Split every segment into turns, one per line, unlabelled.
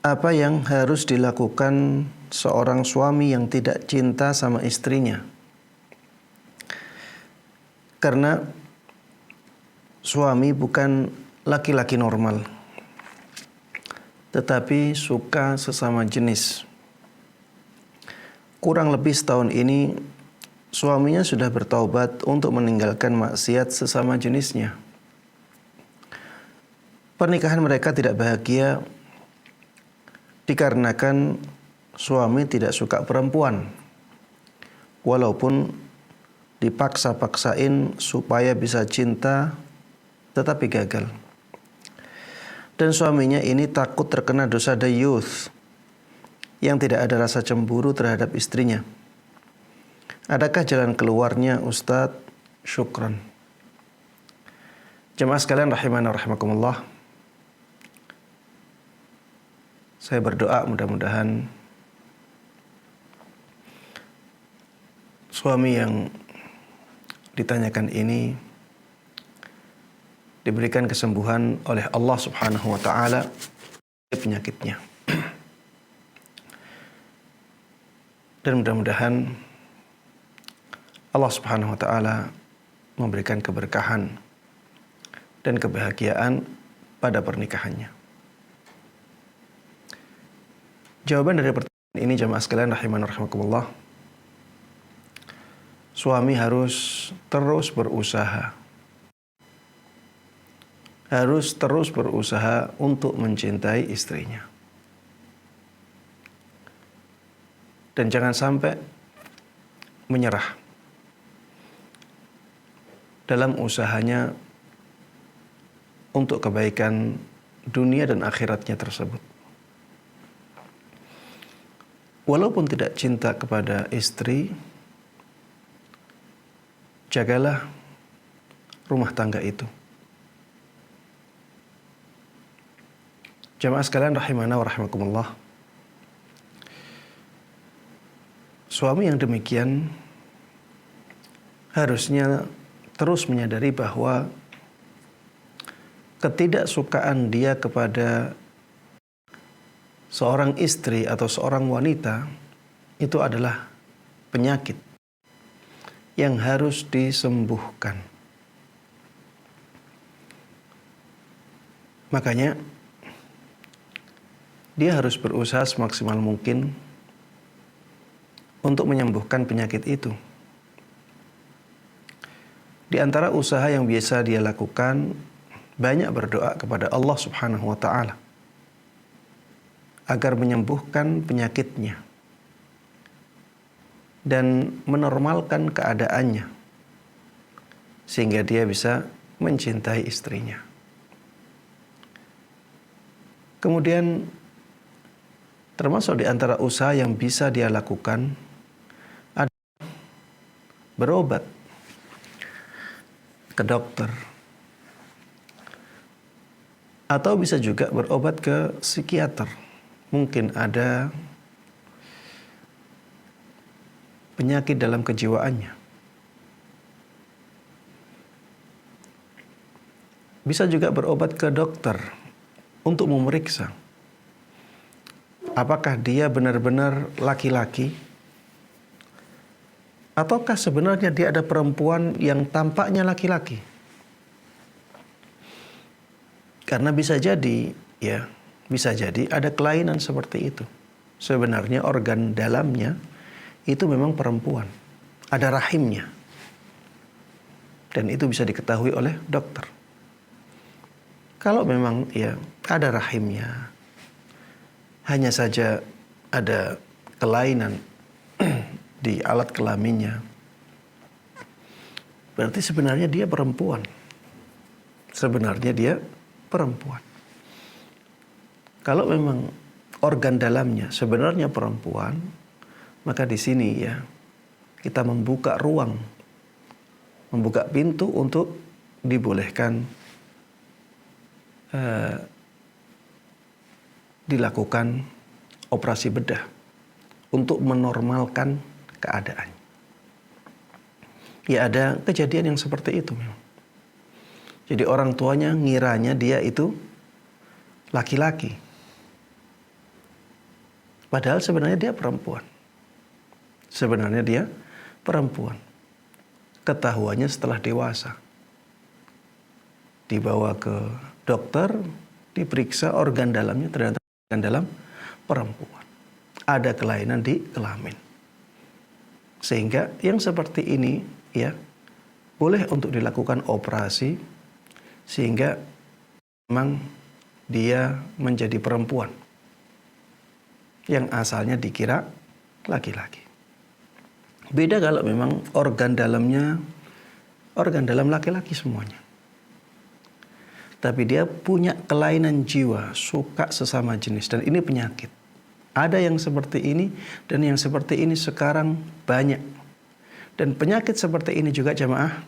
Apa yang harus dilakukan seorang suami yang tidak cinta sama istrinya? Karena suami bukan laki-laki normal, tetapi suka sesama jenis. Kurang lebih setahun ini suaminya sudah bertaubat untuk meninggalkan maksiat sesama jenisnya. Pernikahan mereka tidak bahagia dikarenakan suami tidak suka perempuan, walaupun dipaksa-paksain supaya bisa cinta, tetapi gagal. Dan suaminya ini takut terkena dosa dayuth, yang tidak ada rasa cemburu terhadap istrinya. Adakah jalan keluarnya, Ustadz? Syukran. Jemaah sekalian rahimana rahimakumullah, saya berdoa mudah-mudahan suami yang ditanyakan ini diberikan kesembuhan oleh Allah Subhanahu wa taala dari penyakitnya. Dan mudah-mudahan Allah Subhanahu wa taala memberikan keberkahan dan kebahagiaan pada pernikahannya. Jawaban dari pertanyaan ini jamaah sekalian rahimana rahimakumullah, suami harus terus berusaha. Harus terus berusaha untuk mencintai istrinya. Dan jangan sampai menyerah dalam usahanya untuk kebaikan dunia dan akhiratnya tersebut. Walaupun tidak cinta kepada istri, jagalah rumah tangga itu. Jamaah sekalian rahimana wa rahimakumullah, suami yang demikian harusnya terus menyadari bahwa ketidaksukaan dia kepada seorang istri atau seorang wanita itu adalah penyakit yang harus disembuhkan. Makanya dia harus berusaha semaksimal mungkin untuk menyembuhkan penyakit itu. Di antara usaha yang biasa dia lakukan, banyak berdoa kepada Allah Subhanahu wa taala agar menyembuhkan penyakitnya dan menormalkan keadaannya sehingga dia bisa mencintai istrinya. Kemudian termasuk di antara usaha yang bisa dia lakukan adalah berobat ke dokter, atau bisa juga berobat ke psikiater. Mungkin ada penyakit dalam kejiwaannya. Bisa juga berobat ke dokter untuk memeriksa apakah dia benar-benar laki-laki, ataukah sebenarnya dia ada perempuan yang tampaknya laki-laki. Karena bisa jadi, bisa jadi ada kelainan seperti itu. Sebenarnya organ dalamnya itu memang perempuan, ada rahimnya. Dan itu bisa diketahui oleh dokter. Kalau memang ada rahimnya, hanya saja ada kelainan di alat kelaminnya, berarti sebenarnya dia perempuan. Sebenarnya dia perempuan. Kalau memang organ dalamnya sebenarnya perempuan, maka di sini kita membuka ruang, membuka pintu untuk dibolehkan dilakukan operasi bedah untuk menormalkan keadaan. Ya, ada kejadian yang seperti itu memang. Jadi orang tuanya ngiranya dia itu laki-laki. Padahal sebenarnya dia perempuan. Sebenarnya dia perempuan. Ketahuannya setelah dewasa. Dibawa ke dokter, diperiksa organ dalamnya, ternyata organ dalam perempuan. Ada kelainan di kelamin. Sehingga yang seperti ini ya boleh untuk dilakukan operasi sehingga memang dia menjadi perempuan yang asalnya dikira laki-laki. Beda kalau memang organ dalamnya organ dalam laki-laki semuanya. Tapi dia punya kelainan jiwa, suka sesama jenis, dan ini penyakit. Ada yang seperti ini dan yang seperti ini sekarang banyak. Dan penyakit seperti ini juga jamaah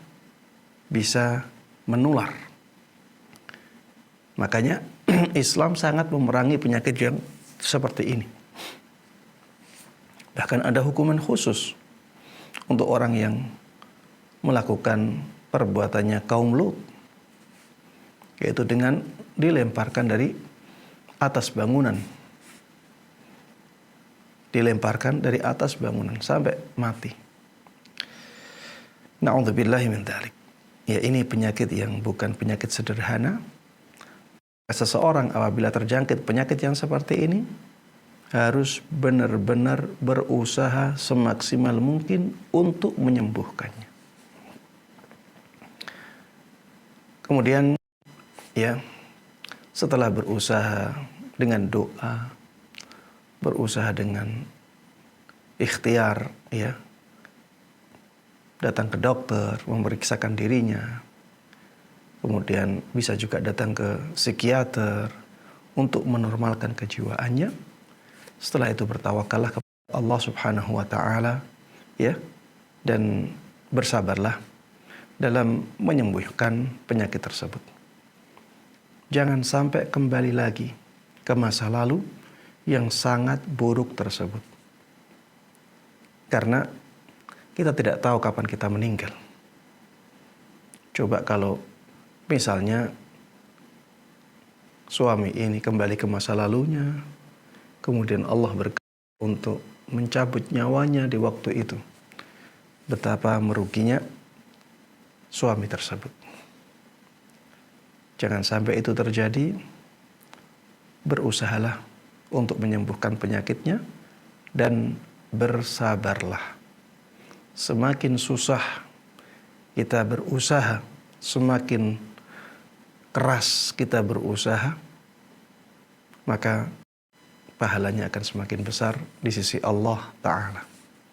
bisa menular. Makanya Islam sangat memerangi penyakit yang seperti ini. Bahkan ada hukuman khusus untuk orang yang melakukan perbuatannya kaum Lut, yaitu dengan dilemparkan dari atas bangunan. Dilemparkan dari atas bangunan sampai mati. Na'udzubillahi min dzalik. Ya, ini penyakit yang bukan penyakit sederhana. Seseorang apabila terjangkit penyakit yang seperti ini harus benar-benar berusaha semaksimal mungkin untuk menyembuhkannya. Kemudian ya, setelah berusaha dengan doa, berusaha dengan ikhtiar, ya, datang ke dokter, memeriksakan dirinya, kemudian bisa juga datang ke psikiater untuk menormalkan kejiwaannya. Setelah itu bertawakallah kepada Allah Subhanahu wa taala, ya, dan bersabarlah dalam menyembuhkan penyakit tersebut. Jangan sampai kembali lagi ke masa lalu yang sangat buruk tersebut. Karena kita tidak tahu kapan kita meninggal. Coba kalau misalnya suami ini kembali ke masa lalunya, kemudian Allah berkehendak untuk mencabut nyawanya di waktu itu. Betapa meruginya suami tersebut. Jangan sampai itu terjadi. Berusahalah untuk menyembuhkan penyakitnya dan bersabarlah. Semakin susah kita berusaha, semakin keras kita berusaha, maka pahalanya akan semakin besar di sisi Allah Ta'ala.